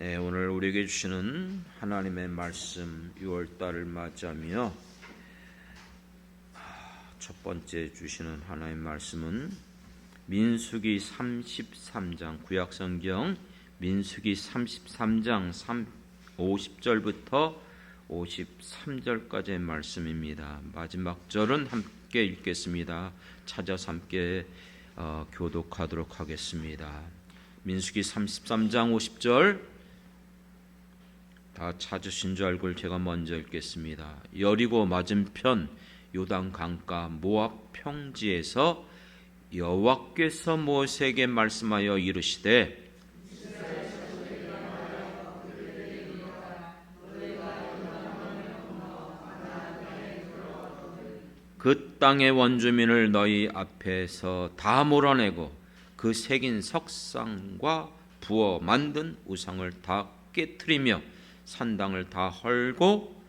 네, 오늘 우리에게 주시는 하나님의 말씀 6월달을 맞이하며 첫 번째 주시는 하나님의 말씀은 민수기 33장 구약성경 민수기 33장 50절부터 53절까지의 말씀입니다. 마지막 절은 함께 읽겠습니다. 찾아서 함께 교독하도록 하겠습니다. 민수기 33장 50절 다 찾으신 줄 알고 제가 먼저 읽겠습니다. 여리고 맞은편 요단 강가 모압 평지에서 여호와께서 모세에게 말씀하여 이르시되 그 땅의 원주민을 너희 앞에서 다 몰아내고 그 새긴 석상과 부어 만든 우상을 다 깨트리며 산당을 다 헐고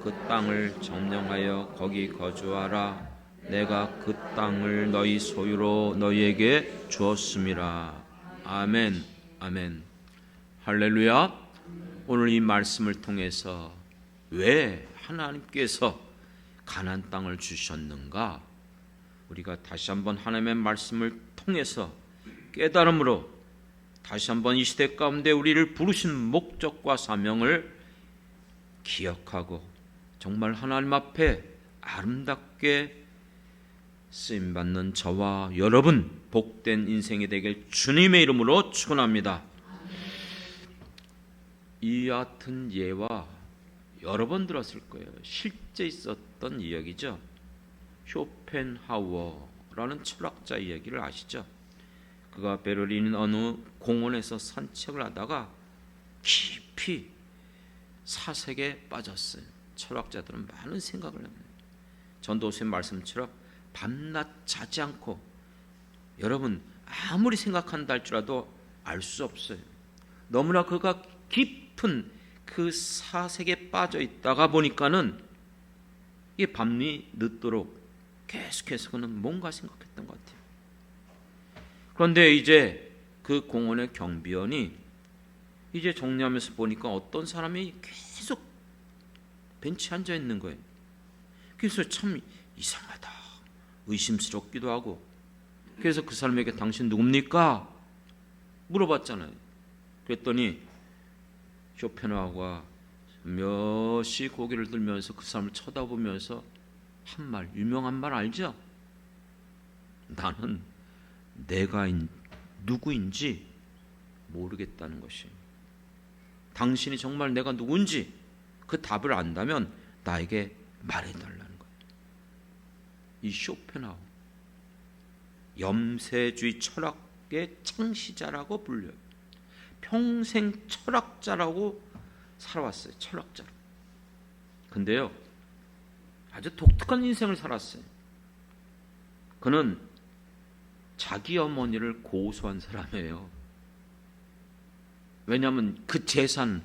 그 땅을 점령하여 거기 거주하라. 내가 그 땅을 너희 소유로 너희에게 주었음이라. 아멘. 아멘. 할렐루야. 오늘 이 말씀을 통해서 왜 하나님께서 가나안 땅을 주셨는가? 우리가 다시 한번 하나님의 말씀을 통해서 깨달음으로 다시 한번 이 시대 가운데 우리를 부르신 목적과 사명을 기억하고 정말 하나님 앞에 아름답게 쓰임받는 저와 여러분 복된 인생이 되길 주님의 이름으로 축원합니다. 이 같은 예와 여러 번 들었을 거예요. 실제 있었던 이야기죠. 쇼펜하우어라는 철학자 이야기를 아시죠? 그가 베를린 어느 공원에서 산책을 하다가 깊이 사색에 빠졌어요. 철학자들은 많은 생각을 합니다. 전도서의 말씀처럼 밤낮 자지 않고 여러분 아무리 생각한다 할지라도 알 수 없어요. 너무나 그가 깊은 그 사색에 빠져 있다가 보니까는 이 밤이 늦도록 계속해서 그는 뭔가 생각했던 것 같아요. 그런데 이제 그 공원의 경비원이 이제 정리하면서 보니까 어떤 사람이 계속 벤치에 앉아 있는 거예요. 그래서 참 이상하다, 의심스럽기도 하고, 그래서 그 사람에게 당신 누굽니까? 물어봤잖아요. 그랬더니 쇼펜하우어가 몇시 고개를 들면서 그 사람을 쳐다보면서 한 말, 유명한 말 알죠? 나는 내가 누구인지 모르겠다는 것이. 당신이 정말 내가 누군지 그 답을 안다면 나에게 말해달라는 거예요. 이 쇼펜하우어 염세주의 철학의 창시자라고 불려요. 평생 철학자라고 살아왔어요. 철학자로. 근데요 아주 독특한 인생을 살았어요. 그는 자기 어머니를 고소한 사람이에요. 왜냐하면 그 재산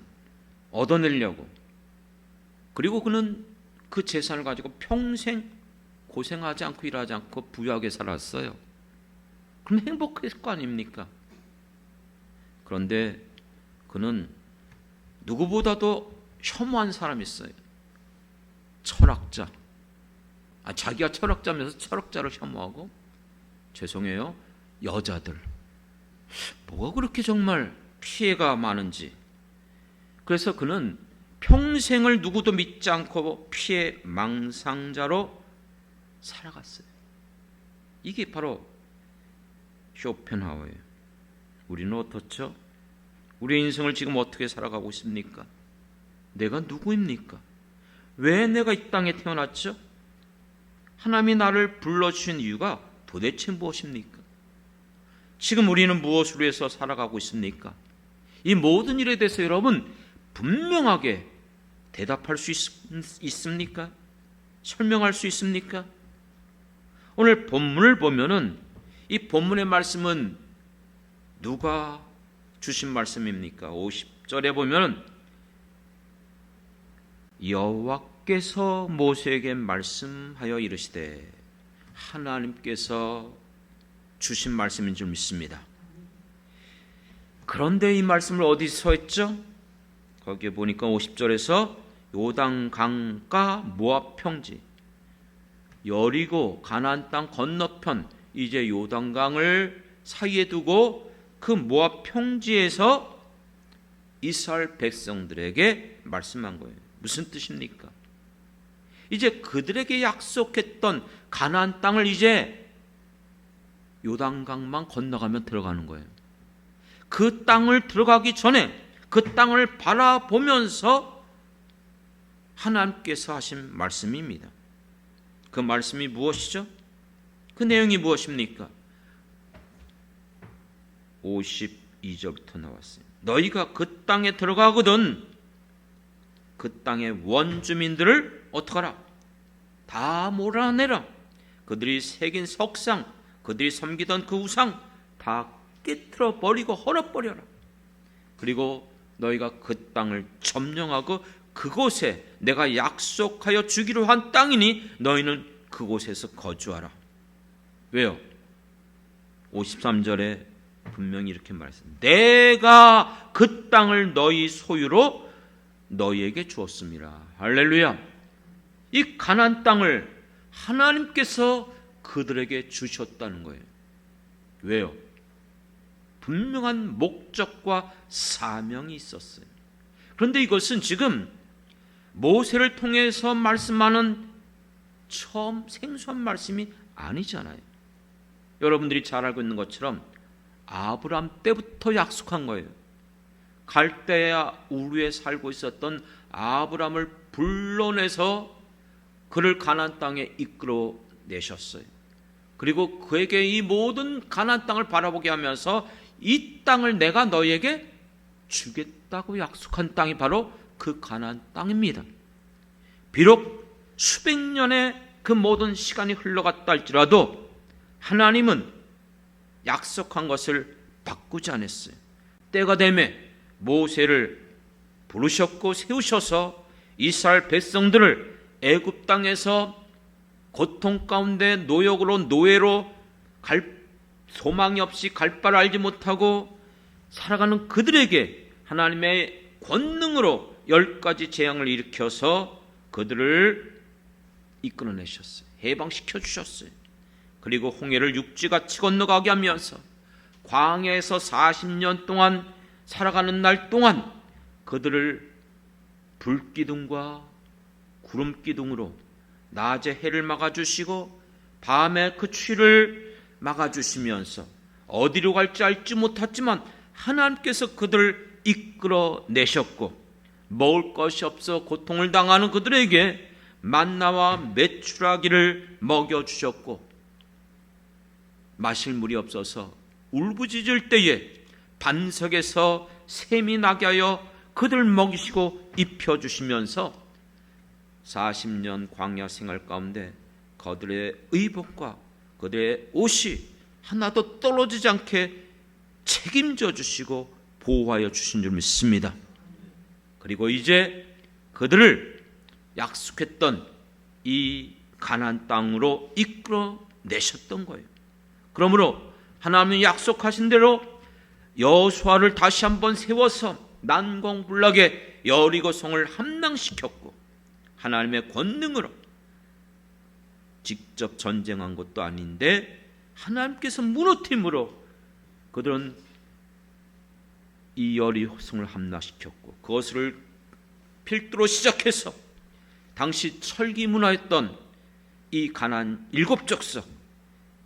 얻어내려고. 그리고 그는 그 재산을 가지고 평생 고생하지 않고 일하지 않고 부유하게 살았어요. 그럼 행복했을 거 아닙니까? 그런데 그는 누구보다도 혐오한 사람이 있어요. 철학자. 자기가 철학자면서 철학자를 혐오하고, 죄송해요, 여자들. 뭐가 그렇게 정말 피해가 많은지. 그래서 그는 평생을 누구도 믿지 않고 피해 망상자로 살아갔어요. 이게 바로 쇼펜하우어예요. 우리는 어떻죠? 우리의 인생을 지금 어떻게 살아가고 있습니까? 내가 누구입니까? 왜 내가 이 땅에 태어났죠? 하나님이 나를 불러주신 이유가 도대체 무엇입니까? 지금 우리는 무엇으로 해서 살아가고 있습니까? 이 모든 일에 대해서 여러분 분명하게 대답할 수 있습니까? 설명할 수 있습니까? 오늘 본문을 보면은 이 본문의 말씀은 누가 주신 말씀입니까? 50절에 보면은 여호와께서 모세에게 말씀하여 이르시되, 하나님께서 주신 말씀인 줄 믿습니다. 그런데 이 말씀을 어디서 했죠? 거기에 보니까 50절에서 요단강가 모압 평지, 여리고 가나안 땅 건너편, 이제 요단강을 사이에 두고 그 모압 평지에서 이스라엘 백성들에게 말씀한 거예요. 무슨 뜻입니까? 이제 그들에게 약속했던 가나안 땅을 이제 요단강만 건너가면 들어가는 거예요. 그 땅을 들어가기 전에 그 땅을 바라보면서 하나님께서 하신 말씀입니다. 그 말씀이 무엇이죠? 그 내용이 무엇입니까? 52절부터 나왔어요. 너희가 그 땅에 들어가거든 그 땅의 원주민들을 어떡하라? 다 몰아내라. 그들이 새긴 석상, 그들이 섬기던 그 우상 다 깨트려 버리고 헐어버려라. 그리고 너희가 그 땅을 점령하고 그곳에 내가 약속하여 주기로 한 땅이니 너희는 그곳에서 거주하라. 왜요? 53절에 분명히 이렇게 말했습니다. 내가 그 땅을 너희 소유로 너희에게 주었습니다. 할렐루야. 이 가나안 땅을 하나님께서 그들에게 주셨다는 거예요. 왜요? 분명한 목적과 사명이 있었어요. 그런데 이것은 지금 모세를 통해서 말씀하는 처음 생소한 말씀이 아니잖아요. 여러분들이 잘 알고 있는 것처럼 아브라함 때부터 약속한 거예요. 갈대아 우르에 살고 있었던 아브라함을 불러내서 그를 가나안 땅에 이끌어 내셨어요. 그리고 그에게 이 모든 가나안 땅을 바라보게 하면서 이 땅을 내가 너희에게 주겠다고 약속한 땅이 바로 그 가나안 땅입니다. 비록 수백 년의 그 모든 시간이 흘러갔다 할지라도 하나님은 약속한 것을 바꾸지 않았어요. 때가 되매 모세를 부르셨고 세우셔서 이스라엘 백성들을 애굽 땅에서 고통 가운데 노예로 소망이 없이 갈 바를 알지 못하고 살아가는 그들에게 하나님의 권능으로 10가지 재앙을 일으켜서 그들을 이끌어내셨어요. 해방시켜 주셨어요. 그리고 홍해를 육지같이 건너가게 하면서 광야에서 40년 동안 살아가는 날 동안 그들을 불기둥과 구름기둥으로 낮에 해를 막아주시고 밤에 그 추위를 막아주시면서 어디로 갈지 알지 못했지만 하나님께서 그들을 이끌어내셨고 먹을 것이 없어 고통을 당하는 그들에게 만나와 메추라기를 먹여주셨고 마실 물이 없어서 울부짖을 때에 반석에서 샘이 나게 하여 그들을 먹이시고 입혀주시면서 40년 광야 생활 가운데 그들의 의복과 그들의 옷이 하나도 떨어지지 않게 책임져 주시고 보호하여 주신 줄 믿습니다. 그리고 이제 그들을 약속했던 이 가나안 땅으로 이끌어내셨던 거예요. 그러므로 하나님이 약속하신 대로 여호수아를 다시 한번 세워서 난공불락의 여리고성을 함락시켰고 하나님의 권능으로 직접 전쟁한 것도 아닌데 하나님께서 무너뜨림으로 그들은 이 여리고성을 함락시켰고 그것을 필두로 시작해서 당시 철기 문화였던 이 가나안 7족속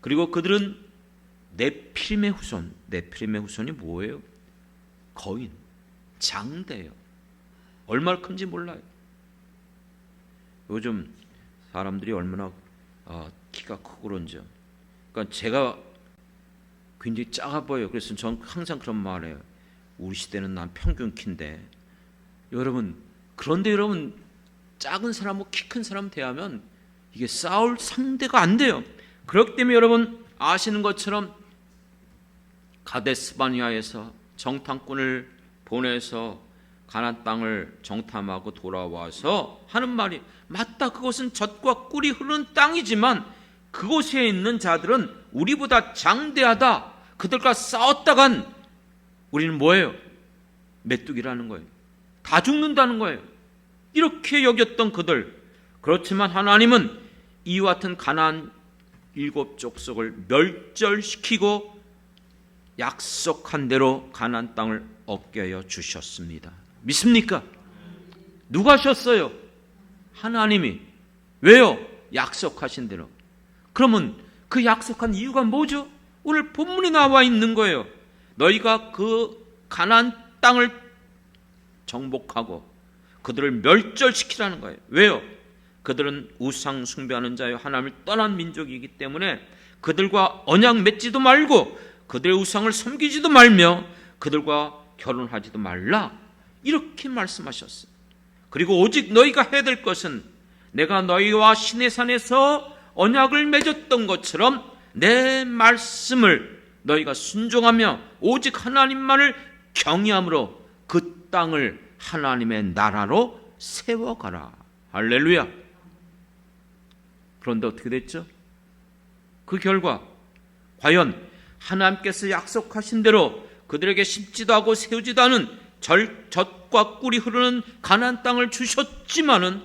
그리고 그들은 네피림의 후손, 네피림의 후손이 뭐예요? 거인, 장대예요. 얼마나 큰지 몰라요. 요즘 사람들이 얼마나 키가 크고 그런지. 그러니까 제가 굉장히 작아 보여요. 그래서 저는 항상 그런 말해요. 우리 시대는 난 평균 키인데 여러분 그런데 여러분 작은 사람하고 키 큰 사람 대하면 이게 싸울 상대가 안 돼요. 그렇기 때문에 여러분 아시는 것처럼 가데스바니아에서 정탐꾼을 보내서 가나안 땅을 정탐하고 돌아와서 하는 말이 맞다. 그것은 젖과 꿀이 흐르는 땅이지만 그곳에 있는 자들은 우리보다 장대하다. 그들과 싸웠다간 우리는 뭐예요? 메뚜기라는 거예요. 다 죽는다는 거예요. 이렇게 여겼던 그들. 그렇지만 하나님은 이와 같은 가나안 7족속을 멸절시키고 약속한 대로 가나안 땅을 얻게 하여 주셨습니다. 믿습니까? 누가 하셨어요? 하나님이. 왜요? 약속하신 대로. 그러면 그 약속한 이유가 뭐죠? 오늘 본문에 나와 있는 거예요. 너희가 그 가나안 땅을 정복하고 그들을 멸절시키라는 거예요. 왜요? 그들은 우상 숭배하는 자요 하나님을 떠난 민족이기 때문에 그들과 언약 맺지도 말고 그들의 우상을 섬기지도 말며 그들과 결혼하지도 말라, 이렇게 말씀하셨어요. 그리고 오직 너희가 해야 될 것은 내가 너희와 시내산에서 언약을 맺었던 것처럼 내 말씀을 너희가 순종하며 오직 하나님만을 경외함으로 그 땅을 하나님의 나라로 세워가라. 할렐루야. 그런데 어떻게 됐죠? 그 결과 과연 하나님께서 약속하신 대로 그들에게 심지도 하고 세우지도 않은 젖과 꿀이 흐르는 가나안 땅을 주셨지만은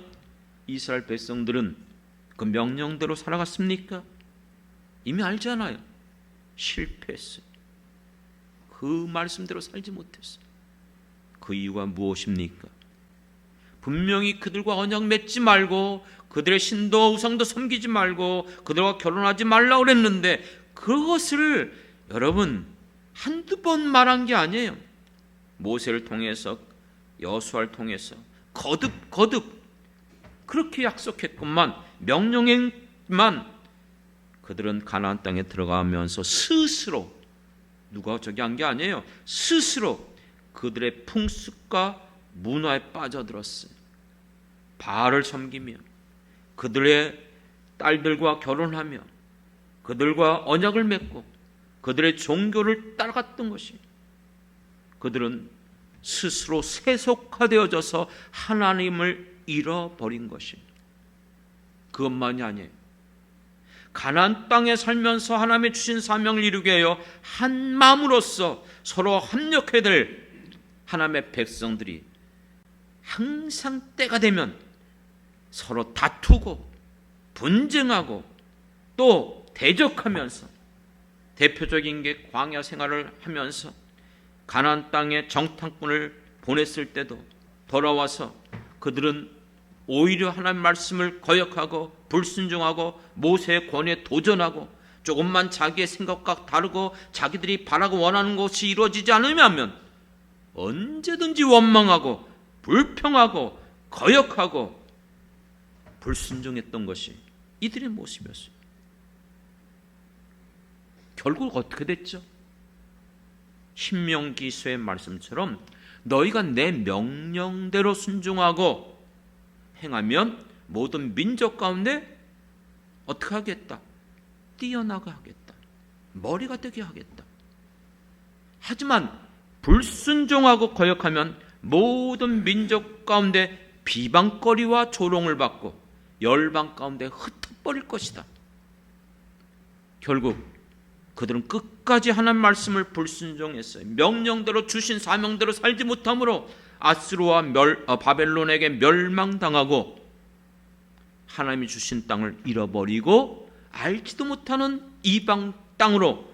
이스라엘 백성들은 그 명령대로 살아갔습니까? 이미 알잖아요. 실패했어요. 그 말씀대로 살지 못했어요. 그 이유가 무엇입니까? 분명히 그들과 언약 맺지 말고 그들의 신도 우상도 섬기지 말고 그들과 결혼하지 말라고 그랬는데 그것을 여러분 한두 번 말한 게 아니에요. 모세를 통해서 여호수아를 통해서 거듭 그렇게 약속했건만 명령했만 그들은 가나안 땅에 들어가면서 스스로, 누가 저기 한 게 아니에요. 스스로 그들의 풍습과 문화에 빠져들었어요. 바알을 섬기며 그들의 딸들과 결혼하며 그들과 언약을 맺고 그들의 종교를 따라갔던 것이, 그들은 스스로 세속화되어져서 하나님을 잃어버린 것이, 그것만이 아니에요. 가나안 땅에 살면서 하나님의 주신 사명을 이루게 하여 한 마음으로서 서로 합력해야 될 하나님의 백성들이 항상 때가 되면 서로 다투고 분쟁하고 또 대적하면서, 대표적인 게 광야 생활을 하면서 가나안 땅에 정탐꾼을 보냈을 때도 돌아와서 그들은 오히려 하나님 말씀을 거역하고 불순종하고 모세의 권위에 도전하고 조금만 자기의 생각과 다르고 자기들이 바라고 원하는 것이 이루어지지 않으면 언제든지 원망하고 불평하고 거역하고 불순종했던 것이 이들의 모습이었어요. 결국 어떻게 됐죠? 신명기서의 말씀처럼 너희가 내 명령대로 순종하고 행하면 모든 민족 가운데 어떻게 하겠다? 뛰어나게 하겠다. 머리가 되게 하겠다. 하지만 불순종하고 거역하면 모든 민족 가운데 비방거리와 조롱을 받고 열방 가운데 흩어버릴 것이다. 결국 그들은 끝까지 하나님 말씀을 불순종했어요. 명령대로 주신 사명대로 살지 못함으로 아스루와 바벨론에게 멸망당하고 하나님이 주신 땅을 잃어버리고 알지도 못하는 이방 땅으로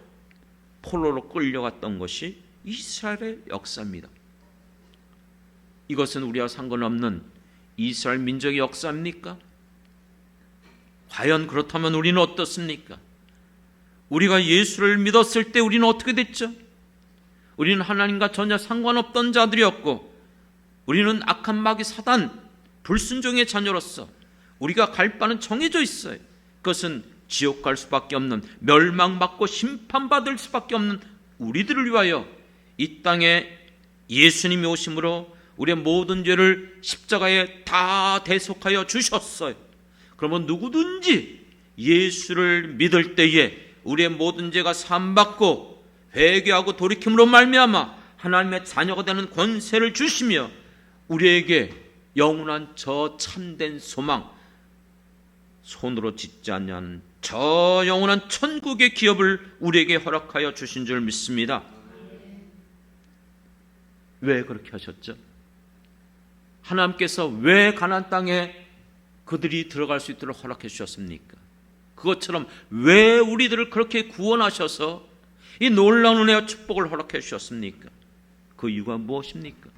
포로로 끌려갔던 것이 이스라엘의 역사입니다. 이것은 우리와 상관없는 이스라엘 민족의 역사입니까? 과연 그렇다면 우리는 어떻습니까? 우리가 예수를 믿었을 때 우리는 어떻게 됐죠? 우리는 하나님과 전혀 상관없던 자들이었고 우리는 악한 마귀 사단 불순종의 자녀로서 우리가 갈 바는 정해져 있어요. 그것은 지옥 갈 수밖에 없는, 멸망받고 심판받을 수밖에 없는 우리들을 위하여 이 땅에 예수님이 오심으로 우리의 모든 죄를 십자가에 다 대속하여 주셨어요. 그러면 누구든지 예수를 믿을 때에 우리의 모든 죄가 사함받고 회개하고 돌이킴으로 말미암아 하나님의 자녀가 되는 권세를 주시며 우리에게 영원한 저 참된 소망, 손으로 짓지 않는 저 영원한 천국의 기업을 우리에게 허락하여 주신 줄 믿습니다. 왜 그렇게 하셨죠? 하나님께서 왜 가나안 땅에 그들이 들어갈 수 있도록 허락해 주셨습니까? 그것처럼 왜 우리들을 그렇게 구원하셔서 이 놀라운 은혜와 축복을 허락해 주셨습니까? 그 이유가 무엇입니까?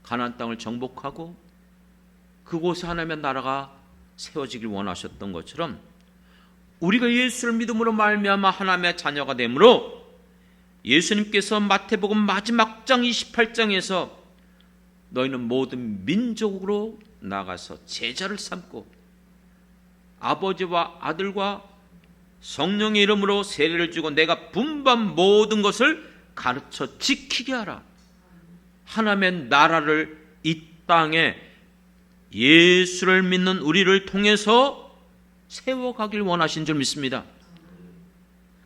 가나안 땅을 정복하고 그곳에 하나님의 나라가 세워지길 원하셨던 것처럼 우리가 예수를 믿음으로 말미암아 하나님의 자녀가 되므로 예수님께서 마태복음 마지막 장 28장에서 너희는 모든 민족으로 나가서 제자를 삼고 아버지와 아들과 성령의 이름으로 세례를 주고 내가 분반 모든 것을 가르쳐 지키게 하라. 하나님의 나라를 이 땅에 예수를 믿는 우리를 통해서 세워가길 원하신 줄 믿습니다.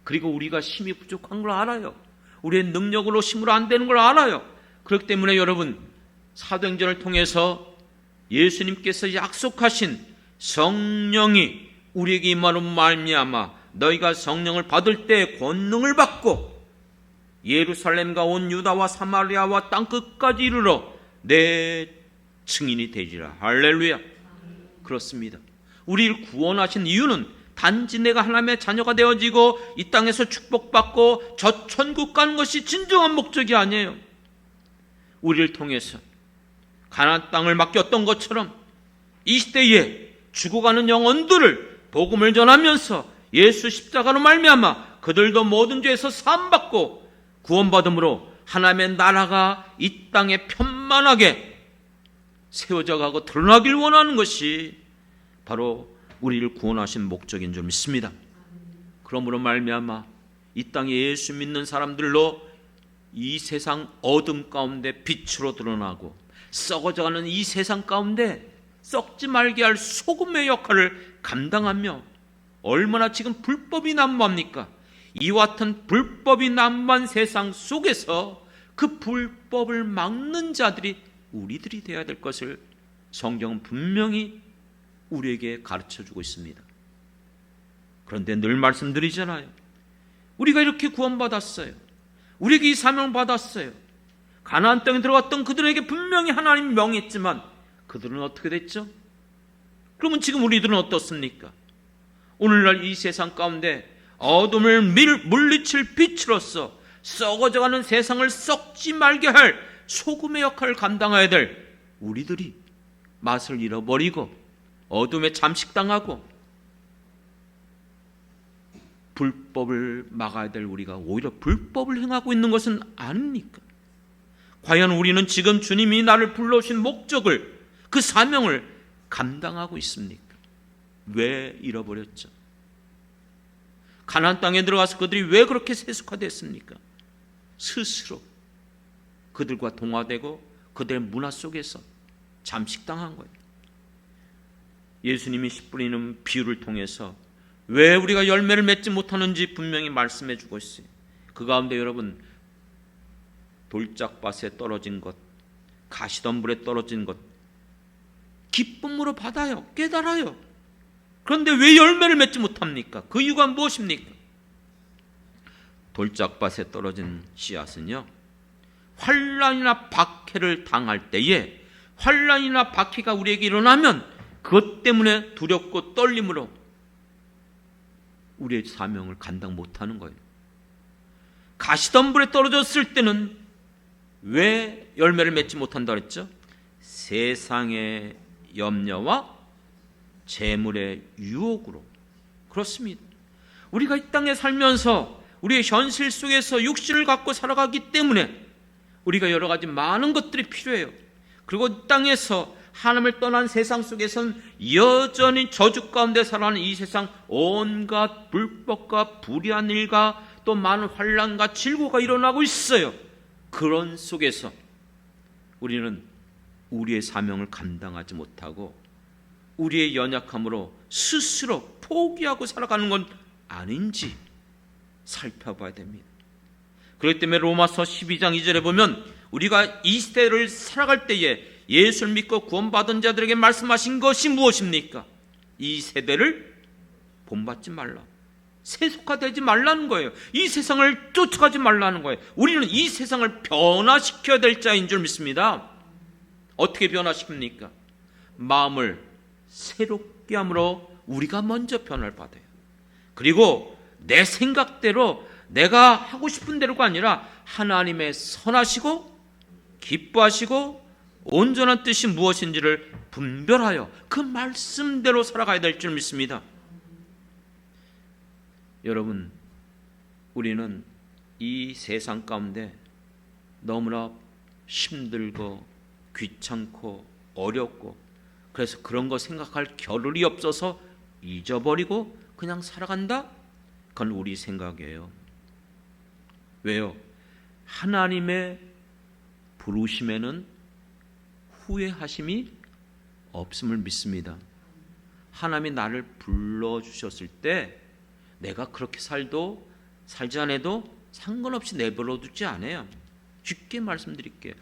그리고 우리가 힘이 부족한 걸 알아요. 우리의 능력으로 힘으로 안 되는 걸 알아요. 그렇기 때문에 여러분, 사도행전을 통해서 예수님께서 약속하신 성령이 우리에게 임하는 말미암아 너희가 성령을 받을 때 권능을 받고 예루살렘과 온 유다와 사마리아와 땅 끝까지 이르러 내 증인이 되리라. 할렐루야. 그렇습니다. 우리를 구원하신 이유는 단지 내가 하나님의 자녀가 되어지고 이 땅에서 축복받고 저 천국 가는 것이 진정한 목적이 아니에요. 우리를 통해서 가나안 땅을 맡겼던 것처럼 이 시대에 죽어가는 영혼들을 복음을 전하면서 예수 십자가로 말미암아 그들도 모든 죄에서 사함받고 구원받음으로 하나님의 나라가 이 땅에 편만하게 세워져 가고 드러나길 원하는 것이 바로 우리를 구원하신 목적인 줄 믿습니다. 그러므로 말미암아 이 땅에 예수 믿는 사람들로 이 세상 어둠 가운데 빛으로 드러나고 썩어져가는 이 세상 가운데 썩지 말게 할 소금의 역할을 감당하며 얼마나 지금 불법이 난무합니까? 이와 같은 불법이 난무한 세상 속에서 그 불법을 막는 자들이 우리들이 되어야 될 것을 성경은 분명히 우리에게 가르쳐주고 있습니다. 그런데 늘 말씀드리잖아요. 우리가 이렇게 구원받았어요. 우리에게 이 사명을 받았어요. 가나안 땅에 들어갔던 그들에게 분명히 하나님이 명했지만 그들은 어떻게 됐죠? 그러면 지금 우리들은 어떻습니까? 오늘날 이 세상 가운데 어둠을 물리칠 빛으로서 썩어져가는 세상을 썩지 말게 할 소금의 역할을 감당해야 될 우리들이 맛을 잃어버리고 어둠에 잠식당하고 불법을 막아야 될 우리가 오히려 불법을 행하고 있는 것은 아닙니까? 과연 우리는 지금 주님이 나를 불러오신 목적을, 그 사명을 감당하고 있습니까? 왜 잃어버렸죠? 가나안 땅에 들어가서 그들이 왜 그렇게 세속화됐습니까? 스스로 그들과 동화되고 그들의 문화 속에서 잠식당한 거예요. 예수님이 씨 뿌리는 비유를 통해서 왜 우리가 열매를 맺지 못하는지 분명히 말씀해 주고 있어요. 그 가운데 여러분, 돌짝밭에 떨어진 것, 가시덤불에 떨어진 것 기쁨으로 받아요. 깨달아요. 그런데 왜 열매를 맺지 못합니까? 그 이유가 무엇입니까? 돌짝밭에 떨어진 씨앗은요, 환난이나 박해를 당할 때에 환난이나 박해가 우리에게 일어나면 그것 때문에 두렵고 떨림으로 우리의 사명을 감당 못하는 거예요. 가시덤불에 떨어졌을 때는 왜 열매를 맺지 못한다 그랬죠? 세상의 염려와 재물의 유혹으로. 그렇습니다. 우리가 이 땅에 살면서 우리의 현실 속에서 육신을 갖고 살아가기 때문에 우리가 여러 가지 많은 것들이 필요해요. 그리고 이 땅에서 하나님을 떠난 세상 속에서는 여전히 저주 가운데 살아가는 이 세상 온갖 불법과 불의한 일과 또 많은 환난과 질고가 일어나고 있어요. 그런 속에서 우리는 우리의 사명을 감당하지 못하고 우리의 연약함으로 스스로 포기하고 살아가는 건 아닌지 살펴봐야 됩니다. 그렇기 때문에 로마서 12장 2절에 보면 우리가 이 시대를 살아갈 때에 예수를 믿고 구원받은 자들에게 말씀하신 것이 무엇입니까? 이 세대를 본받지 말라. 세속화되지 말라는 거예요. 이 세상을 쫓아가지 말라는 거예요. 우리는 이 세상을 변화시켜야 될 자인 줄 믿습니다. 어떻게 변화시킵니까? 마음을 새롭게 함으로 우리가 먼저 변화를 받아요. 그리고 내 생각대로 내가 하고 싶은 대로가 아니라 하나님의 선하시고 기뻐하시고 온전한 뜻이 무엇인지를 분별하여 그 말씀대로 살아가야 될 줄 믿습니다. 여러분, 우리는 이 세상 가운데 너무나 힘들고 귀찮고 어렵고 그래서 그런 거 생각할 겨를이 없어서 잊어버리고 그냥 살아간다? 그건 우리 생각이에요. 왜요? 하나님의 부르심에는 후회하심이 없음을 믿습니다. 하나님이 나를 불러주셨을 때 내가 그렇게 살지 않아도 상관없이 내버려 두지 않아요. 쉽게 말씀드릴게요.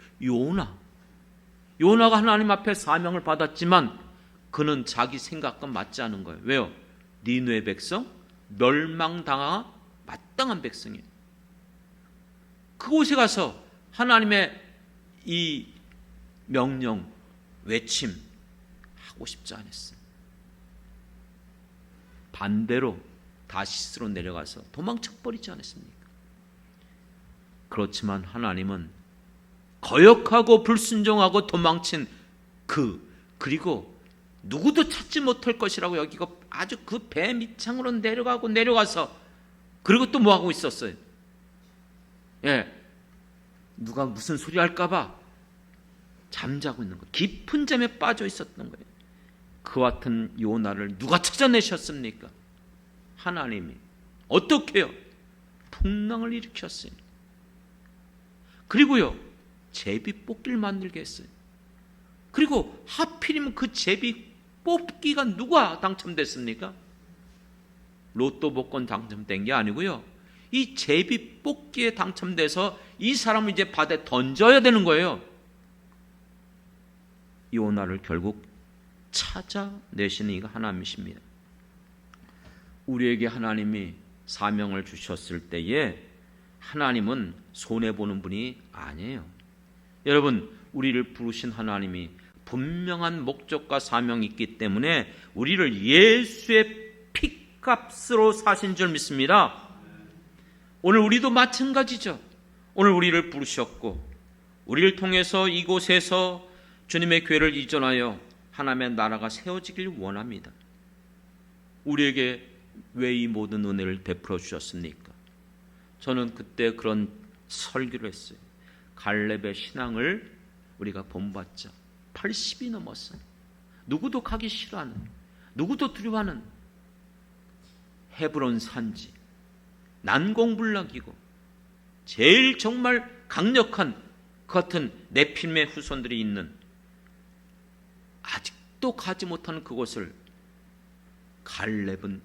요나가 하나님 앞에 사명을 받았지만 그는 자기 생각과 맞지 않은 거예요. 왜요? 니느웨 백성 멸망당한 마땅한 백성이에요. 그곳에 가서 하나님의 이 명령 외침 하고 싶지 않았어요. 반대로 다시스로 내려가서 도망쳐버리지 않았습니까? 그렇지만 하나님은 거역하고 불순종하고 도망친 그리고 누구도 찾지 못할 것이라고 여기고 아주 그 배 밑창으로 내려가서 그리고 또 뭐하고 있었어요? 누가 무슨 소리 할까봐 잠자고 있는 거예요. 깊은 잠에 빠져 있었던 거예요. 그와 같은 요나를 누가 찾아내셨습니까? 하나님이. 어떻게 해요? 풍랑을 일으켰어요. 그리고요, 제비 뽑기를 만들게 했어요. 그리고 하필이면 그 제비 뽑기가 누가 당첨됐습니까? 로또 복권 당첨된 게 아니고요, 이 제비 뽑기에 당첨돼서 이 사람을 이제 바다에 던져야 되는 거예요. 요나를 결국 찾아내시는 이가 하나님이십니다. 우리에게 하나님이 사명을 주셨을 때에 하나님은 손해보는 분이 아니에요. 여러분, 우리를 부르신 하나님이 분명한 목적과 사명이 있기 때문에 우리를 예수의 피값으로 사신 줄 믿습니다. 오늘 우리도 마찬가지죠. 오늘 우리를 부르셨고 우리를 통해서 이곳에서 주님의 교회를 이전하여 하나님의 나라가 세워지길 원합니다. 우리에게 왜 이 모든 은혜를 베풀어 주셨습니까? 저는 그때 그런 설교를 했어요. 갈렙의 신앙을 우리가 본받자. 80이 넘었어요. 누구도 가기 싫어하는, 누구도 두려워하는 헤브론 산지, 난공불락이고 제일 정말 강력한 그 같은 네필임의 후손들이 있는, 아직도 가지 못하는 그곳을 갈렙은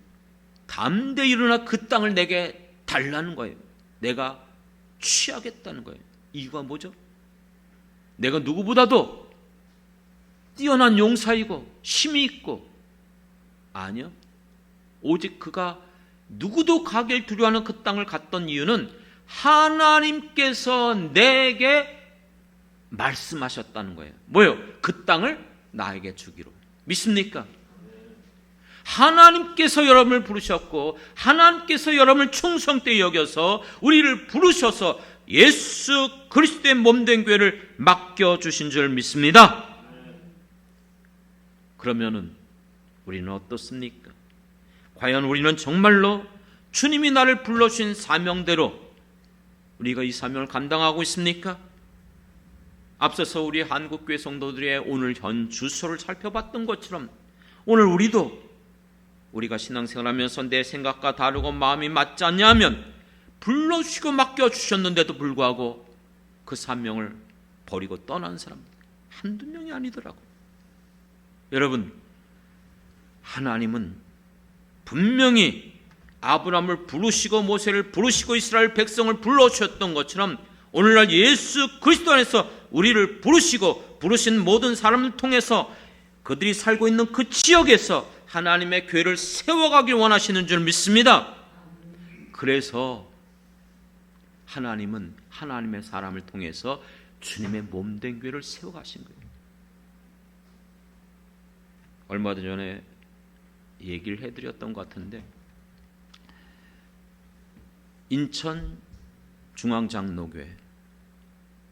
담대히 일어나 그 땅을 내게 달라는 거예요. 내가 취하겠다는 거예요. 이유가 뭐죠? 내가 누구보다도 뛰어난 용사이고 힘이 있고, 아니요, 오직 그가 누구도 가길 두려워하는 그 땅을 갔던 이유는 하나님께서 내게 말씀하셨다는 거예요. 뭐요? 그 땅을 나에게 주기로. 믿습니까? 하나님께서 여러분을 부르셨고 하나님께서 여러분을 충성되이 여겨서 우리를 부르셔서 예수 그리스도의 몸된 교회를 맡겨주신 줄 믿습니다. 그러면은 우리는 어떻습니까? 과연 우리는 정말로 주님이 나를 불러주신 사명대로 우리가 이 사명을 감당하고 있습니까? 앞서서 우리 한국교회 성도들의 오늘 현 주소를 살펴봤던 것처럼 오늘 우리가 신앙생활하면서 내 생각과 다르고 마음이 맞지 않냐면 불러주시고 맡겨주셨는데도 불구하고 그 사명을 버리고 떠난 사람 한두 명이 아니더라고요. 여러분, 하나님은 분명히 아브라함을 부르시고 모세를 부르시고 이스라엘 백성을 불러주셨던 것처럼 오늘날 예수 그리스도 안에서 우리를 부르시고 부르신 모든 사람을 통해서 그들이 살고 있는 그 지역에서 하나님의 교회를 세워가길 원하시는 줄 믿습니다. 그래서 하나님은 하나님의 사람을 통해서 주님의 몸된 교회를 세워가신 거예요. 얼마 전에 얘기를 해드렸던 것 같은데, 인천 중앙장로교회,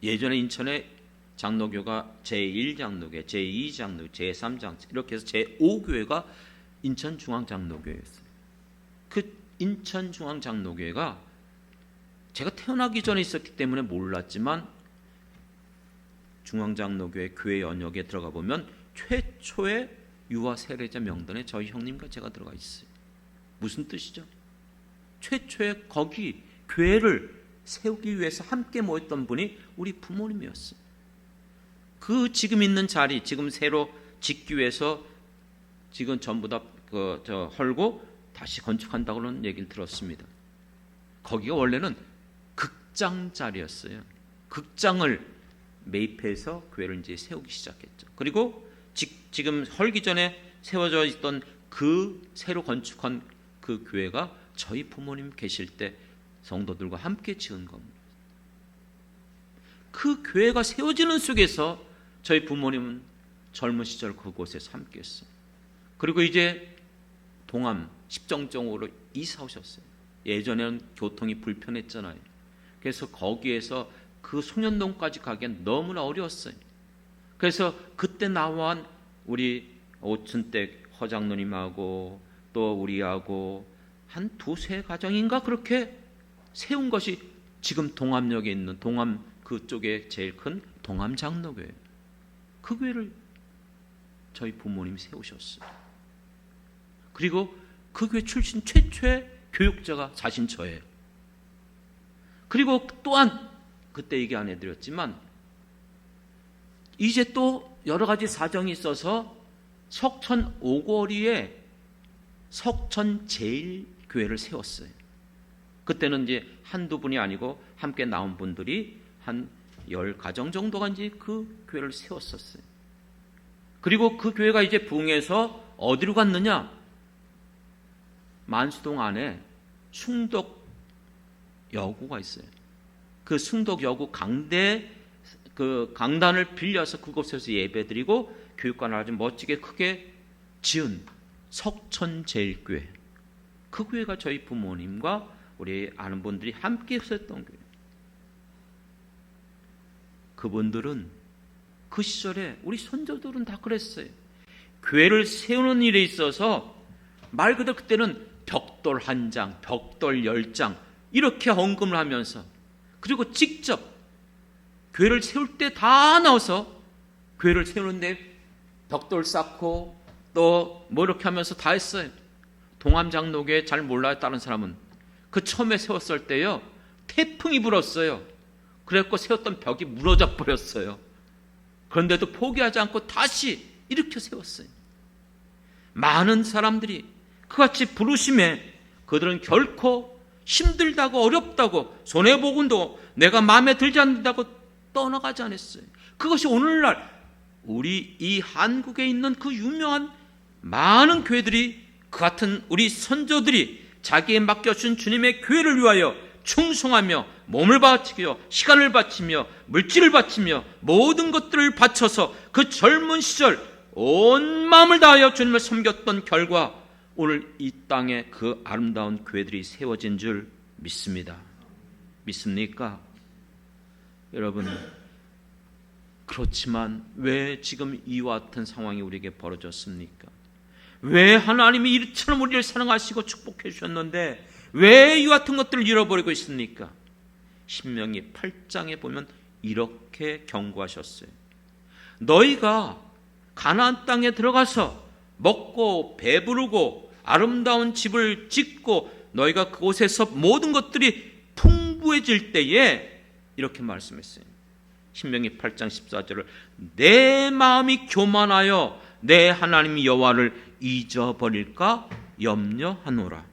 예전에 인천에 장로교가 제1장로교회, 제2장로, 제3장로 이렇게 해서 제5교회가 인천 중앙장로교회였어요. 그 인천 중앙장로교회가 제가 태어나기 전에 있었기 때문에 몰랐지만 중앙장로교회 교회 연역에 들어가 보면 최초의 유아 세례자 명단에 저희 형님과 제가 들어가 있어요. 무슨 뜻이죠? 최초의 거기 교회를 세우기 위해서 함께 모였던 분이 우리 부모님이었어요. 그 지금 있는 자리, 지금 새로 짓기 위해서 지금 전부 다 헐고 다시 건축한다고는 얘기를 들었습니다. 거기가 원래는 극장 자리였어요. 극장을 매입해서 교회를 이제 세우기 시작했죠. 그리고 지금 헐기 전에 세워져 있던 그 새로 건축한 그 교회가 저희 부모님 계실 때 성도들과 함께 지은 겁니다. 그 교회가 세워지는 속에서 저희 부모님은 젊은 시절 그곳에서 함께 했어요. 그리고 이제 동암 십정정으로 이사 오셨어요. 예전에는 교통이 불편했잖아요. 그래서 거기에서 그 송년동까지 가기엔 너무나 어려웠어요. 그래서 그때 나온 우리 오춘댁 허장누님하고 또 우리하고 한 두세 가정인가 그렇게 세운 것이 지금 동암역에 있는 동암 그쪽에 제일 큰 동암장로교회예요. 그 교회를 저희 부모님이 세우셨어요. 그리고 그 교회 출신 최초의 교육자가 사실 저예요. 그리고 또한 그때 얘기 안 해드렸지만 이제 또 여러 가지 사정이 있어서 석천 오거리에 석천 제일교회를 세웠어요. 그때는 이제 한두 분이 아니고 함께 나온 분들이 한 10가정 정도가 이제 그 교회를 세웠었어요. 그리고 그 교회가 이제 부흥해서 어디로 갔느냐? 만수동 안에 숭덕 여고가 있어요. 그 숭덕 여고 그 강단을 빌려서 그곳에서 예배드리고 교육관을 아주 멋지게 크게 지은 석천제일교회, 그 교회가 저희 부모님과 우리 아는 분들이 함께 했었던 교회. 그분들은 그 시절에 우리 선조들은 다 그랬어요. 교회를 세우는 일에 있어서 말 그대로 그때는 벽돌 1장, 벽돌 10장 이렇게 헌금을 하면서, 그리고 직접 교회를 세울 때 다 나와서 교회를 세우는데 벽돌 쌓고 또 뭐 이렇게 하면서 다 했어요. 동암장로교회 잘 몰라요. 다른 사람은 그 처음에 세웠을 때요 태풍이 불었어요. 그래갖고 세웠던 벽이 무너져 버렸어요. 그런데도 포기하지 않고 다시 이렇게 세웠어요. 많은 사람들이 그같이 부르심에 그들은 결코 힘들다고 어렵다고 손해보군도 내가 마음에 들지 않는다고 떠나가지 않았어요. 그것이 오늘날 우리 이 한국에 있는 그 유명한 많은 교회들이, 그 같은 우리 선조들이 자기에 맡겨준 주님의 교회를 위하여 충성하며 몸을 바치며 시간을 바치며 물질을 바치며 모든 것들을 바쳐서 그 젊은 시절 온 마음을 다하여 주님을 섬겼던 결과 오늘 이 땅에 그 아름다운 교회들이 세워진 줄 믿습니다. 믿습니까? 여러분, 그렇지만 왜 지금 이와 같은 상황이 우리에게 벌어졌습니까? 왜 하나님이 이처럼 우리를 사랑하시고 축복해 주셨는데 왜 이와 같은 것들을 잃어버리고 있습니까? 신명기 8장에 보면 이렇게 경고하셨어요. 너희가 가나안 땅에 들어가서 먹고 배부르고 아름다운 집을 짓고 너희가 그곳에서 모든 것들이 풍부해질 때에 이렇게 말씀했어요. 신명기 8장 14절을 내 마음이 교만하여 내 하나님 여호와를 잊어버릴까 염려하노라.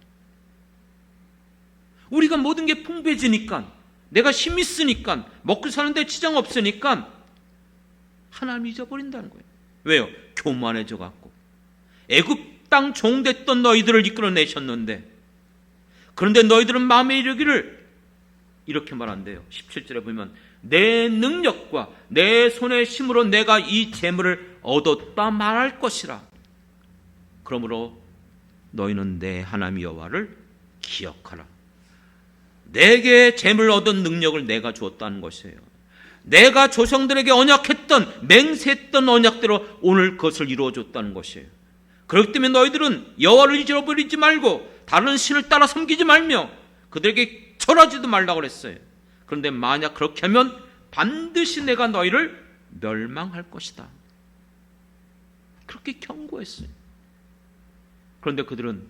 우리가 모든 게 풍부해지니까, 내가 힘 있으니까, 먹고 사는데 지장 없으니까 하나님 잊어버린다는 거예요. 왜요? 교만해져 갖고. 애굽 땅 종됐던 너희들을 이끌어내셨는데 그런데 너희들은 마음에 이르기를 이렇게 말한대요. 17절에 보면 내 능력과 내 손의 힘으로 내가 이 재물을 얻었다 말할 것이라. 그러므로 너희는 내 하나님 여호와를 기억하라. 내게 재물 얻은 능력을 내가 주었다는 것이에요. 내가 조상들에게 언약했던, 맹세했던 언약대로 오늘 그것을 이루어줬다는 것이에요. 그렇기 때문에 너희들은 여호와를 잊어버리지 말고 다른 신을 따라 섬기지 말며 그들에게 절하지도 말라고 그랬어요. 그런데 만약 그렇게 하면 반드시 내가 너희를 멸망할 것이다. 그렇게 경고했어요. 그런데 그들은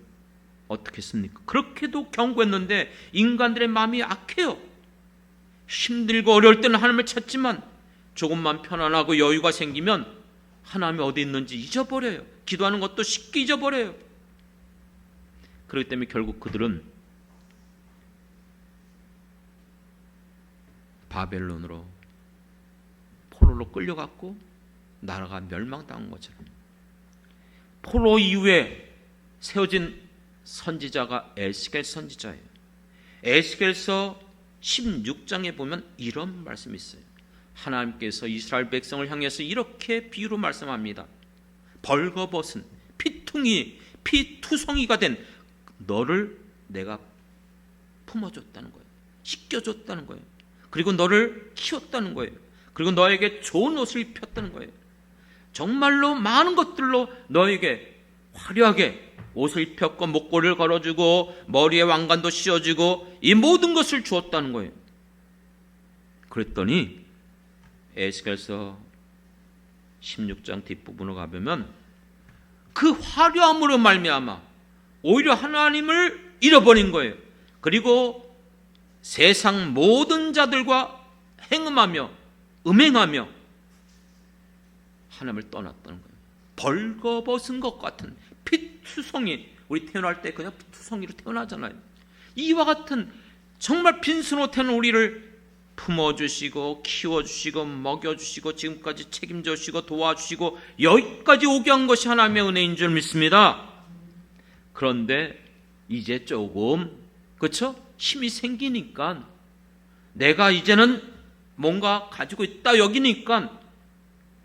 어떻게 했습니까? 그렇게도 경고했는데 인간들의 마음이 악해요. 힘들고 어려울 때는 하나님을 찾지만 조금만 편안하고 여유가 생기면 하나님이 어디 있는지 잊어버려요. 기도하는 것도 쉽게 잊어버려요. 그렇기 때문에 결국 그들은 바벨론으로 포로로 끌려갔고 나라가 멸망당한 것처럼, 포로 이후에 세워진 선지자가 에스겔 선지자예요. 에스겔서 16장에 보면 이런 말씀이 있어요. 하나님께서 이스라엘 백성을 향해서 이렇게 비유로 말씀합니다. 벌거벗은 피투성이가 된 너를 내가 품어줬다는 거예요. 씻겨줬다는 거예요. 그리고 너를 키웠다는 거예요. 그리고 너에게 좋은 옷을 입혔다는 거예요. 정말로 많은 것들로 너에게 화려하게 옷을 입혔고 목걸이를 걸어주고 머리에 왕관도 씌워주고 이 모든 것을 주었다는 거예요. 그랬더니 에스겔서 16장 뒷부분으로 가보면 그 화려함으로 말미암아 오히려 하나님을 잃어버린 거예요. 그리고 세상 모든 자들과 행음하며 음행하며 하나님을 떠났다는 거예요. 벌거벗은 것 같은 피투성이, 우리 태어날 때 그냥 피투성이로 태어나잖아요. 이와 같은 정말 빈손으로 태어난 우리를 품어주시고 키워주시고 먹여주시고 지금까지 책임져주시고 도와주시고 여기까지 오게 한 것이 하나님의 은혜인 줄 믿습니다. 그런데 이제 조금 그렇죠? 힘이 생기니까 내가 이제는 뭔가 가지고 있다 여기니까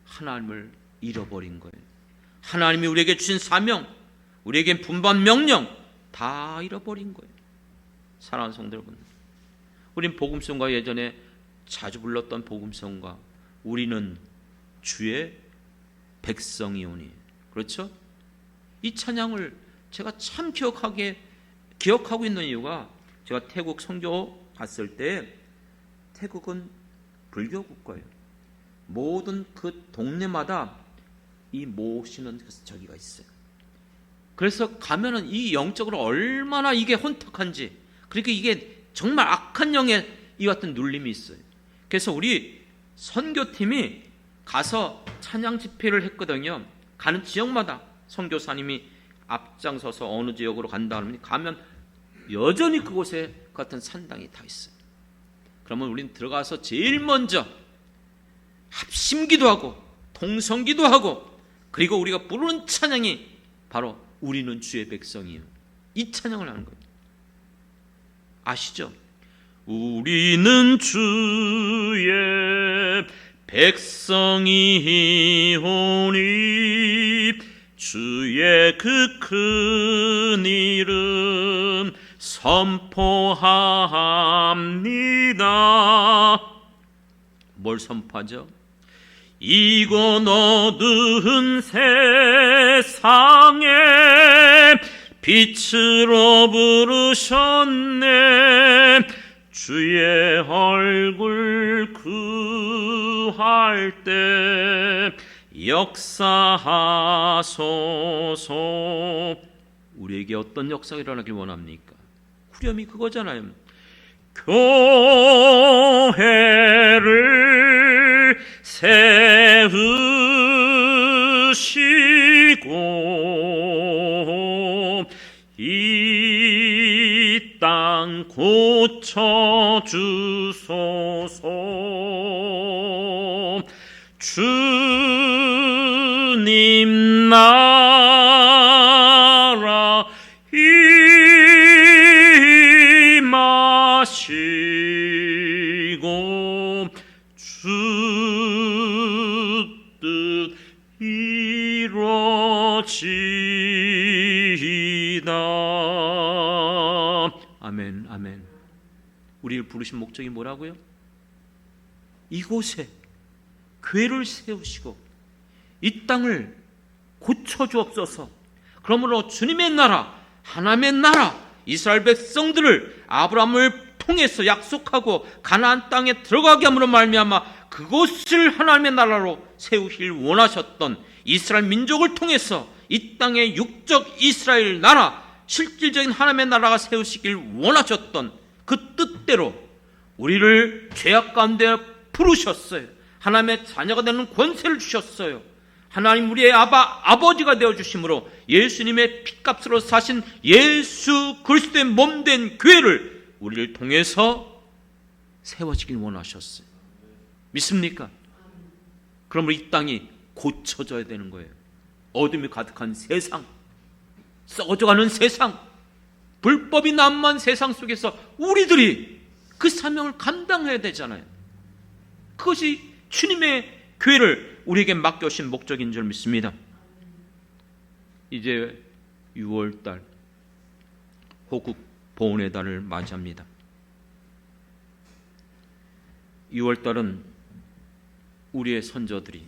하나님을 잃어버린 거예요. 하나님이 우리에게 주신 사명, 우리에게 분반 명령 다 잃어버린 거예요. 사랑하는 성도 여러분, 우린 복음성가 예전에 자주 불렀던 복음성가 우리는 주의 백성이오니, 그렇죠? 이 찬양을 제가 참 기억하고 있는 이유가 제가 태국 선교 갔을 때 태국은 불교 국가예요. 모든 그 동네마다 이 모시는 저기가 있어요. 그래서 가면은 이 영적으로 얼마나 이게 혼탁한지, 그러니까 이게 정말 악한 영의 이 같은 눌림이 있어요. 그래서 우리 선교팀이 가서 찬양 집회를 했거든요. 가는 지역마다 선교사님이 앞장서서 어느 지역으로 간다 하면 가면 여전히 그곳에 같은 산당이 다 있어요. 그러면 우리는 들어가서 제일 먼저 합심기도 하고 통성기도 하고 그리고 우리가 부르는 찬양이 바로 우리는 주의 백성이에요. 이 찬양을 하는 거예요. 아시죠? 우리는 주의 백성이오니 주의 그 큰 이름 선포합니다. 뭘 선포하죠? 이곳 어두운 세상에 빛으로 부르셨네. 주의 얼굴 구할 때 역사하소서. 우리에게 어떤 역사가 일어나길 원합니까? 후렴이 그거잖아요. 교회를 세우시고 이 땅 고쳐주소서. 주님 나라 이루어지이다. 아멘, 아멘. 우리를 부르신 목적이 뭐라고요? 이곳에 교회를 세우시고 이 땅을 고쳐주옵소서. 그러므로 주님의 나라, 하나님의 나라, 이스라엘 백성들을 아브라함을 통해서 약속하고 가나안 땅에 들어가게 함으로 말미암아 그곳을 하나님의 나라로 세우길 원하셨던 이스라엘 민족을 통해서 이 땅의 육적 이스라엘 나라, 실질적인 하나님의 나라가 세우시길 원하셨던 그 뜻대로 우리를 죄악 가운데 부르셨어요. 하나님의 자녀가 되는 권세를 주셨어요. 하나님 우리의 아버지가 되어주심으로 예수님의 피값으로 사신 예수 그리스도의 몸된 교회를 우리를 통해서 세워지길 원하셨어요. 믿습니까? 그러므로 이 땅이 고쳐져야 되는 거예요. 어둠이 가득한 세상, 썩어져가는 세상, 불법이 난무한 세상 속에서 우리들이 그 사명을 감당해야 되잖아요. 그것이 주님의 교회를 우리에게 맡겨오신 목적인 줄 믿습니다. 이제 6월달 호국 보훈의 달을 맞이합니다. 6월달은 우리의 선조들이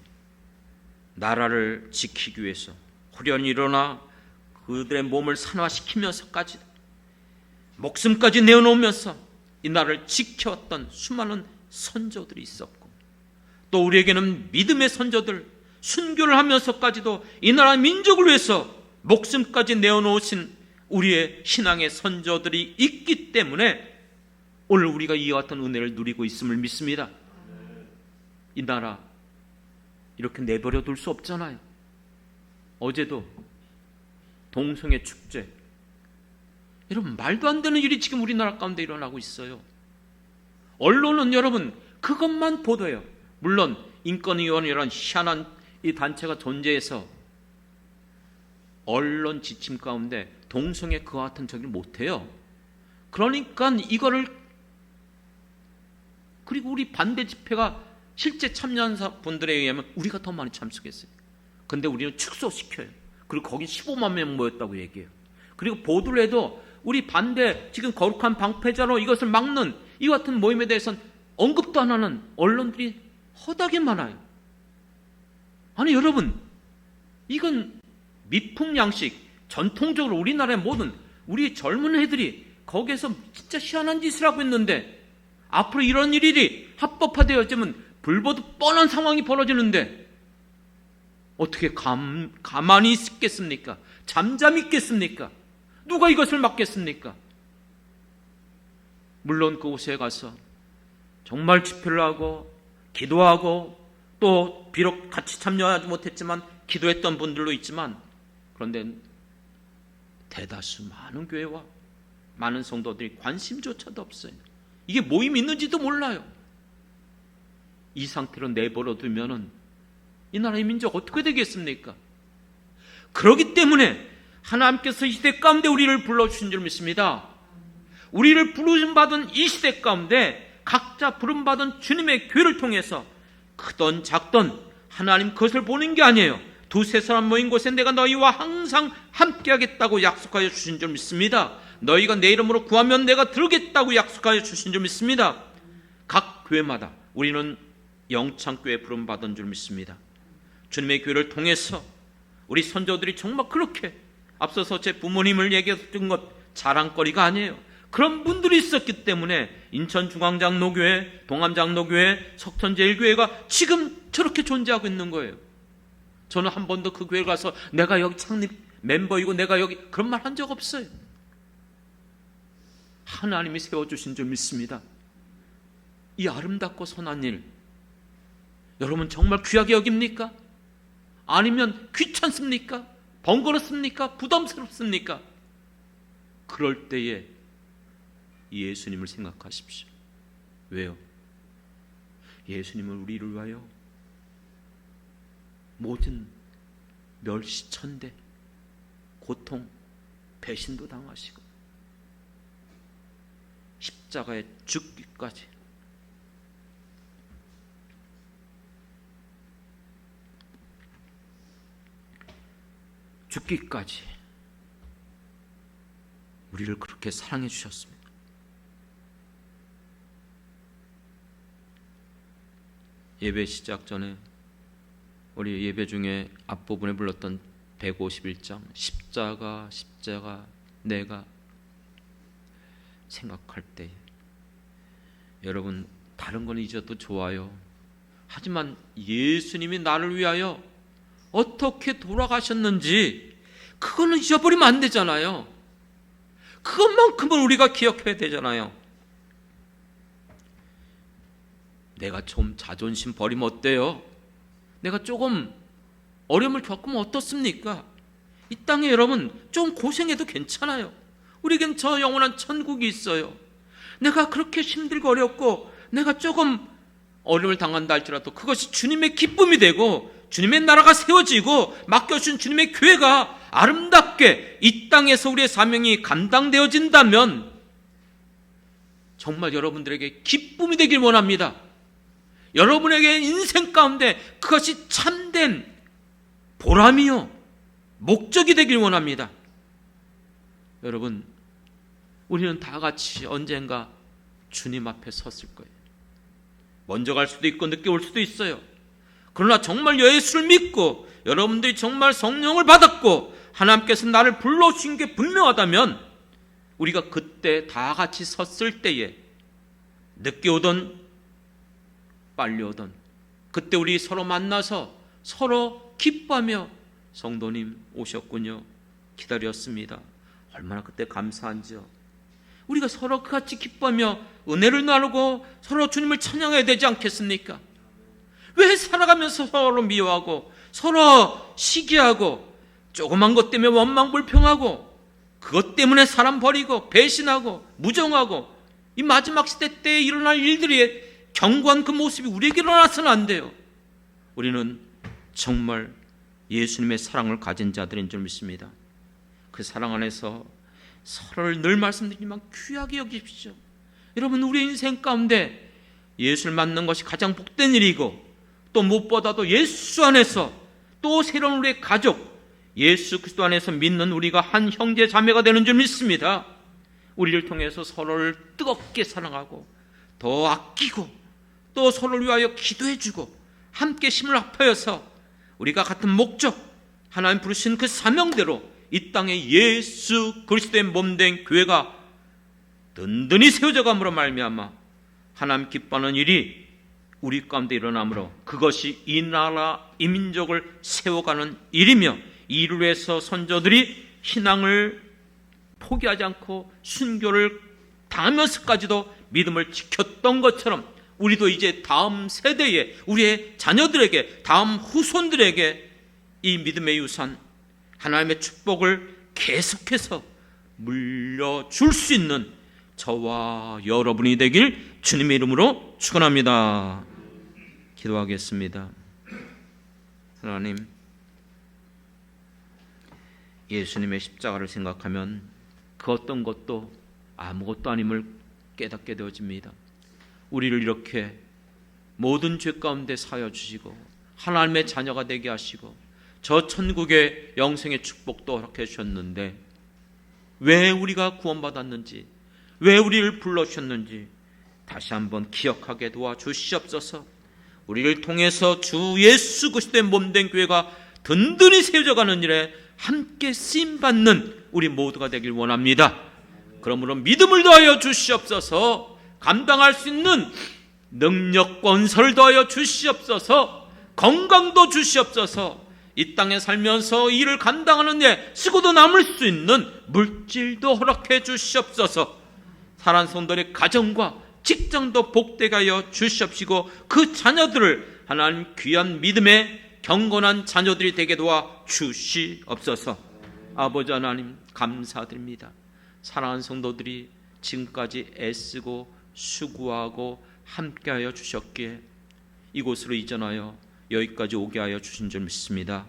나라를 지키기 위해서 호련히 일어나 그들의 몸을 산화시키면서까지 목숨까지 내어놓으면서 이 나라를 지켜왔던 수많은 선조들이 있었고, 또 우리에게는 믿음의 선조들, 순교를 하면서까지도 이 나라 민족을 위해서 목숨까지 내어놓으신 우리의 신앙의 선조들이 있기 때문에 오늘 우리가 이와 같은 은혜를 누리고 있음을 믿습니다. 이 나라 이렇게 내버려 둘 수 없잖아요. 어제도 동성애 축제, 여러분 말도 안 되는 일이 지금 우리나라 가운데 일어나고 있어요. 언론은 여러분 그것만 보도해요. 물론 인권위원회라는 희한한 이 단체가 존재해서 언론 지침 가운데 동성애 그와 같은 저기를 못해요. 그러니까 이거를, 그리고 우리 반대 집회가 실제 참여한 분들에 의하면 우리가 더 많이 참석했어요. 근데 우리는 축소시켜요. 그리고 거기 15만 명 모였다고 얘기해요. 그리고 보도를 해도 우리 반대 지금 거룩한 방패자로 이것을 막는 이 같은 모임에 대해서는 언급도 안 하는 언론들이 허다하게 많아요. 아니 여러분, 이건 미풍양식, 전통적으로 우리나라의 모든 우리 젊은 애들이 거기에서 진짜 희한한 짓을 하고 있는데, 앞으로 이런 일이 합법화되어지면 불보듯 뻔한 상황이 벌어지는데 어떻게 가만히 있겠습니까? 잠잠히 있겠습니까? 누가 이것을 막겠습니까? 물론 그곳에 가서 정말 집회를 하고 기도하고, 또 비록 같이 참여하지 못했지만 기도했던 분들도 있지만, 그런데 대다수 많은 교회와 많은 성도들이 관심조차도 없어요. 이게 모임이 있는지도 몰라요. 이 상태로 내버려 두면은 이 나라의 민족 어떻게 되겠습니까? 그렇기 때문에 하나님께서 이 시대 가운데 우리를 불러주신 줄 믿습니다. 우리를 부름받은 이 시대 가운데 각자 부름받은 주님의 교회를 통해서 크던 작던 하나님 그것을 보는 게 아니에요. 두세 사람 모인 곳에 내가 너희와 항상 함께하겠다고 약속하여 주신 줄 믿습니다. 너희가 내 이름으로 구하면 내가 들으겠다고 약속하여 주신 줄 믿습니다. 각 교회마다 우리는 영창교회 부름받은 줄 믿습니다. 주님의 교회를 통해서 우리 선조들이 정말 그렇게, 앞서서 제 부모님을 얘기했던 것 자랑거리가 아니에요. 그런 분들이 있었기 때문에 인천중앙장로교회, 동암장로교회, 석천제일교회가 지금 저렇게 존재하고 있는 거예요. 저는 한 번도 그 교회 가서 내가 여기 창립 멤버이고 내가 여기 그런 말 한 적 없어요. 하나님이 세워주신 줄 믿습니다. 이 아름답고 선한 일, 여러분 정말 귀하게 여깁니까? 아니면 귀찮습니까? 번거롭습니까? 부담스럽습니까? 그럴 때에 예수님을 생각하십시오. 왜요? 예수님은 우리를 위하여 모든 멸시천대, 고통, 배신도 당하시고 십자가에 죽기까지 죽기까지 우리를 그렇게 사랑해 주셨습니다. 예배 시작 전에 우리 예배 중에 앞부분에 불렀던 151장 십자가 내가 생각할 때 여러분 다른 건 잊어도 좋아요. 하지만 예수님이 나를 위하여 어떻게 돌아가셨는지 그거는 잊어버리면 안 되잖아요. 그것만큼은 우리가 기억해야 되잖아요. 내가 좀 자존심 버리면 어때요? 내가 조금 어려움을 겪으면 어떻습니까? 이 땅에 여러분 좀 고생해도 괜찮아요. 우리에겐 저 영원한 천국이 있어요. 내가 그렇게 힘들고 어렵고 내가 조금 어려움을 당한다 할지라도 그것이 주님의 기쁨이 되고 주님의 나라가 세워지고 맡겨주신 주님의 교회가 아름답게 이 땅에서 우리의 사명이 감당되어진다면 정말 여러분들에게 기쁨이 되길 원합니다. 여러분에게 인생 가운데 그것이 참된 보람이요 목적이 되길 원합니다. 여러분 우리는 다 같이 언젠가 주님 앞에 섰을 거예요. 먼저 갈 수도 있고 늦게 올 수도 있어요. 그러나 정말 예수를 믿고 여러분들이 정말 성령을 받았고 하나님께서 나를 불러주신 게 분명하다면 우리가 그때 다 같이 섰을 때에 늦게 오던 빨리 오던 그때 우리 서로 만나서 서로 기뻐하며 성도님 오셨군요. 기다렸습니다. 얼마나 그때 감사한지요. 우리가 서로 같이 기뻐하며 은혜를 나누고 서로 주님을 찬양해야 되지 않겠습니까? 왜 살아가면서 서로 미워하고 서로 시기하고 조그만 것 때문에 원망불평하고 그것 때문에 사람 버리고 배신하고 무정하고 이 마지막 시대 때에 일어날 일들이 견고한 그 모습이 우리에게 일어나서는 안 돼요. 우리는 정말 예수님의 사랑을 가진 자들인 줄 믿습니다. 그 사랑 안에서 서로를 늘 말씀드리지만 귀하게 여기십시오. 여러분 우리 인생 가운데 예수를 만난 것이 가장 복된 일이고 또 무엇보다도 예수 안에서 또 새로운 우리의 가족 예수 그리스도 안에서 믿는 우리가 한 형제 자매가 되는 줄 믿습니다. 우리를 통해서 서로를 뜨겁게 사랑하고 더 아끼고 또 서로를 위하여 기도해주고 함께 힘을 합하여서 우리가 같은 목적 하나님 부르신 그 사명대로 이 땅에 예수 그리스도의 몸된 교회가 든든히 세워져 감으로 말미암아 하나님 기뻐하는 일이 우리 가운데 일어나므로 그것이 이 나라 이 민족을 세워가는 일이며 이 일을 위해서 선조들이 신앙을 포기하지 않고 순교를 당하면서까지도 믿음을 지켰던 것처럼 우리도 이제 다음 세대에 우리의 자녀들에게 다음 후손들에게 이 믿음의 유산 하나님의 축복을 계속해서 물려줄 수 있는 저와 여러분이 되길 주님의 이름으로 축원합니다. 기도하겠습니다. 하나님, 예수님의 십자가를 생각하면 그 어떤 것도 아무것도 아님을 깨닫게 되어집니다. 우리를 이렇게 모든 죄 가운데 사여 주시고 하나님의 자녀가 되게 하시고 저 천국의 영생의 축복도 허락해 주셨는데 왜 우리가 구원받았는지 왜 우리를 불러주셨는지 다시 한번 기억하게 도와주시옵소서. 우리를 통해서 주 예수 그리스도의 몸된 교회가 든든히 세워져 가는 일에 함께 쓰임받는 우리 모두가 되길 원합니다. 그러므로 믿음을 더하여 주시옵소서. 감당할 수 있는 능력 권세를 더하여 주시옵소서. 건강도 주시옵소서. 이 땅에 살면서 일을 감당하는 데 쓰고도 남을 수 있는 물질도 허락해 주시옵소서. 사랑하는 성도들의 가정과 직장도 복되게 하여 주시옵시고 그 자녀들을 하나님 귀한 믿음의 경건한 자녀들이 되게 도와 주시옵소서. 아버지 하나님 감사드립니다. 사랑하는 성도들이 지금까지 애쓰고 수고하고 함께하여 주셨기에 이곳으로 이전하여 여기까지 오게 하여 주신 줄 믿습니다.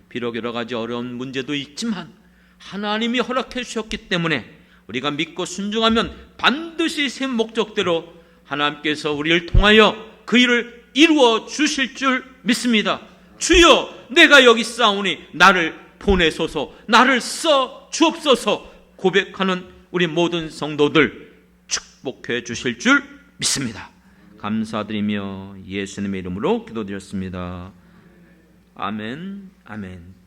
비록 여러 가지 어려운 문제도 있지만 하나님이 허락해 주셨기 때문에 우리가 믿고 순종하면 반드시 새 목적대로 하나님께서 우리를 통하여 그 일을 이루어 주실 줄 믿습니다. 주여 내가 여기 싸우니 나를 보내소서, 나를 써 주옵소서 고백하는 우리 모든 성도들 축복해 주실 줄 믿습니다. 감사드리며 예수님의 이름으로 기도드렸습니다. 아멘, 아멘.